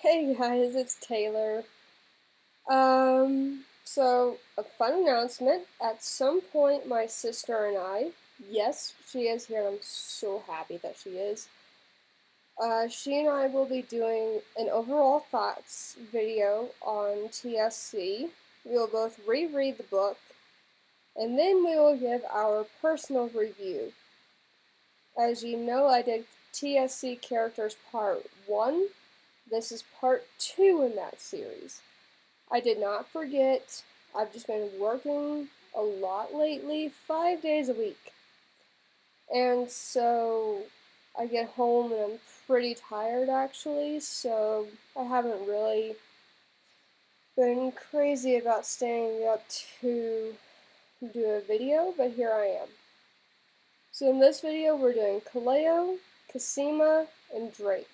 Hey guys, it's Taylor. So a fun announcement. At some point, my sister and I, yes, she is here, and I'm so happy that she is. She and I will be doing an overall thoughts video on TSC. We will both reread the book, and then we will give our personal review. As you know, I did TSC Characters Part 1. This is Part 2 in that series. I did not forget. I've just been working a lot lately, 5 days a week. And so I get home and I'm pretty tired actually, so I haven't really been crazy about staying up to do a video, but here I am. So in this video we're doing Kaleo, Cosima, and Drake.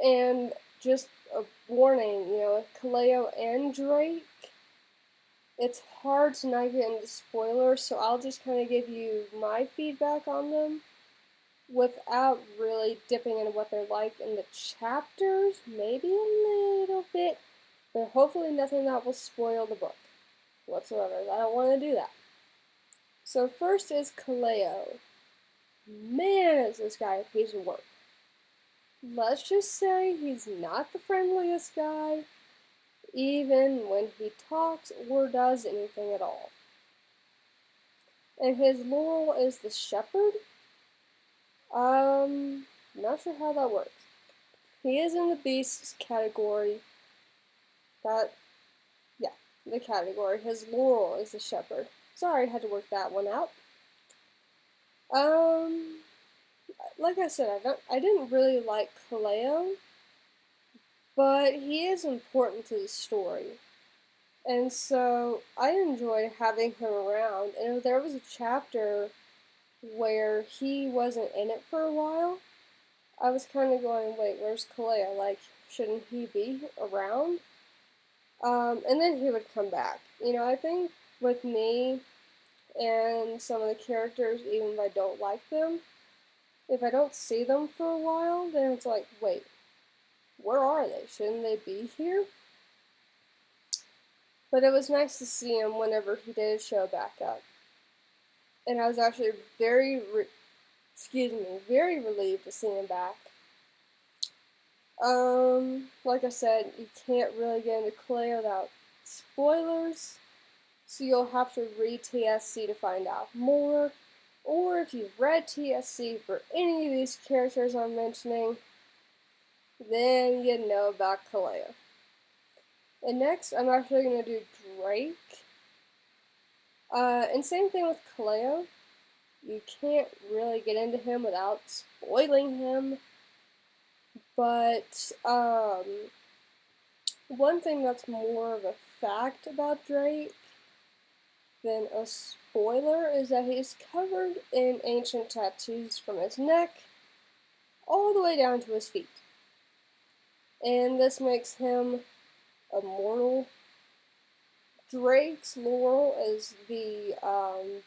And just a warning, with Kaleo and Drake, it's hard to not get into spoilers, so I'll just kind of give you my feedback on them without really dipping into what they're like in the chapters, maybe a little bit, but hopefully nothing that will spoil the book whatsoever. I don't want to do that. So first is Kaleo. Man, is this guy a piece of work. Let's just say he's not the friendliest guy, even when he talks or does anything at all. And his Laurel is the shepherd. Not sure how that works. He is in the beasts category. Yeah, the category. His Laurel is the shepherd. Sorry, I had to work that one out. Like I said, I didn't really like Kaleo, but he is important to the story. And so I enjoyed having him around. And if there was a chapter where he wasn't in it for a while, I was kind of going, wait, where's Kaleo? Like, shouldn't he be around? And then he would come back. I think with me and some of the characters, even if I don't like them, if I don't see them for a while, then it's like, wait, where are they? Shouldn't they be here? But it was nice to see him whenever he did show back up. And I was actually very relieved to see him back. Like I said, you can't really get into Clay without spoilers, so you'll have to read TSC to find out more, or if you've read TSC for any of these characters I'm mentioning, then you know about Kaleo. And next, I'm actually going to do Drake. And same thing with Kaleo. You can't really get into him without spoiling him. But one thing that's more of a fact about Drake than a spoiler is that he's covered in ancient tattoos from his neck all the way down to his feet. And this makes him immortal. Drake's Laurel is the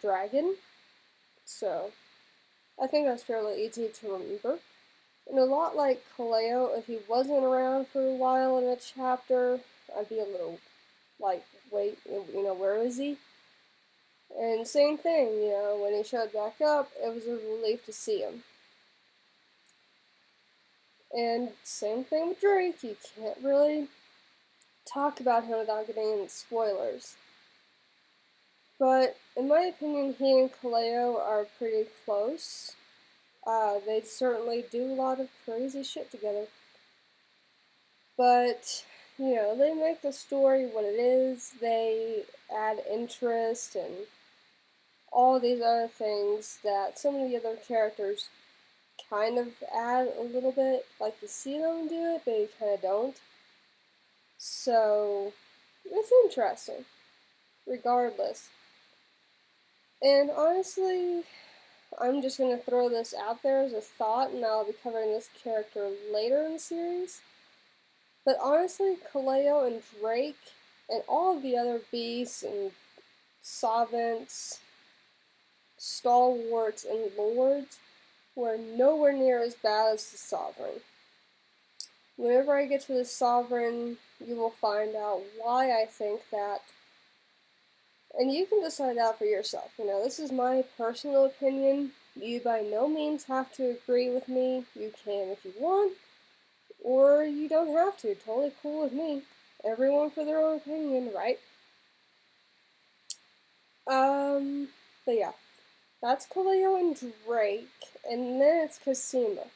dragon, so I think that's fairly easy to remember. And a lot like Kaleo, if he wasn't around for a while in a chapter, I'd be a little like, wait, where is he? And same thing, when he showed back up, it was a relief to see him. And same thing with Drake, you can't really talk about him without getting into spoilers. But in my opinion, he and Kaleo are pretty close. They certainly do a lot of crazy shit together. But, they make the story what it is. They add interest and all these other things that some of the other characters kind of add a little bit. Like, you see them do it, but you kind of don't. So, it's interesting, regardless. And honestly, I'm just going to throw this out there as a thought, and I'll be covering this character later in the series. But honestly, Kaleo and Drake, and all of the other beasts and Savants, stalwarts, and lords were nowhere near as bad as the Sovereign. Whenever I get to the Sovereign, you will find out why I think that. And you can decide that for yourself. You know, this is my personal opinion. You by no means have to agree with me. You can if you want, or you don't have to. Totally cool with me. Everyone for their own opinion, right? But yeah. That's Kaleo and Drake, and then it's Cosima.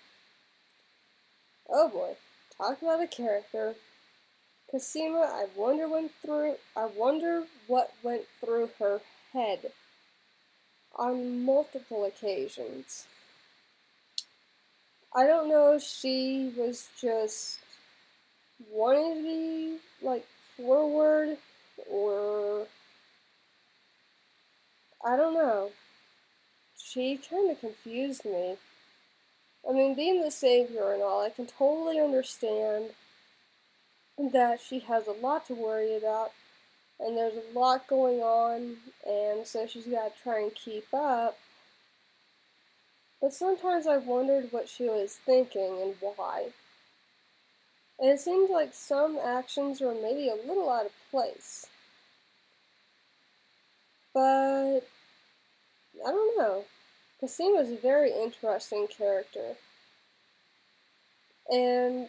Oh boy, talk about a character. Cosima, I wonder what went through her head on multiple occasions. I don't know if she was just wanting to be like forward, or I don't know. She kind of confused me. I mean, being the savior and all, I can totally understand that she has a lot to worry about, and there's a lot going on, and so she's got to try and keep up. But sometimes I've wondered what she was thinking and why. And it seems like some actions were maybe a little out of place. But I don't know. Cosima's a very interesting character. And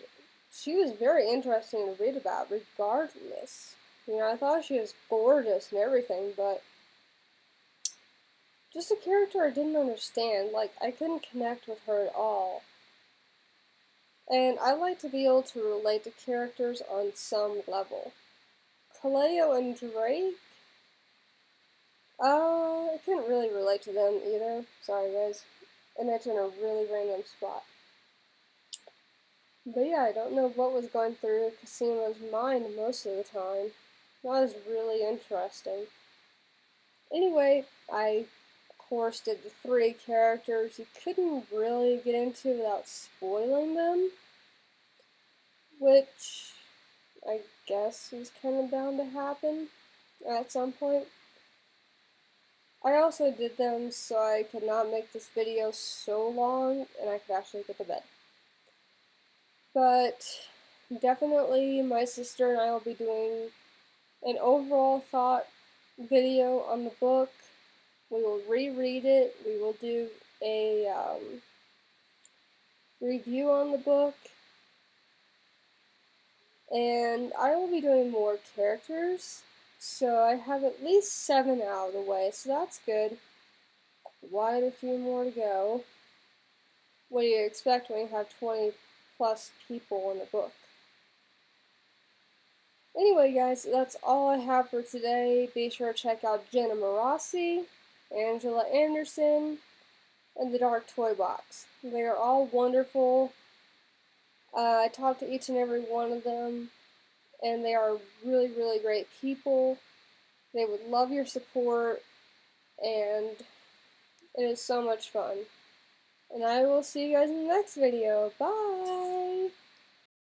she was very interesting to read about regardless. You know, I thought she was gorgeous and everything, but just a character I didn't understand. Like, I couldn't connect with her at all. And I like to be able to relate to characters on some level. Kaleo and Drake? I couldn't really relate to them either. Sorry, guys. And that's in a really random spot. But yeah, I don't know what was going through Cosima's mind most of the time. That was really interesting. Anyway, I, of course, did the 3 characters you couldn't really get into without spoiling them, which I guess is kind of bound to happen at some point. I also did them so I could not make this video so long and I could actually get to bed. But definitely my sister and I will be doing an overall thought video on the book. We will reread it. We will do a review on the book. And I will be doing more characters. So I have at least 7 out of the way, so that's good. Quite a few more to go. What do you expect when you have 20 plus people in the book? Anyway, guys, that's all I have for today. Be sure to check out Jenna Marossi, Angela Anderson, and the Dark Toy Box. They are all wonderful. I talked to each and every one of them, and they are really, really great people. They would love your support, and it is so much fun. And I will see you guys in the next video. Bye!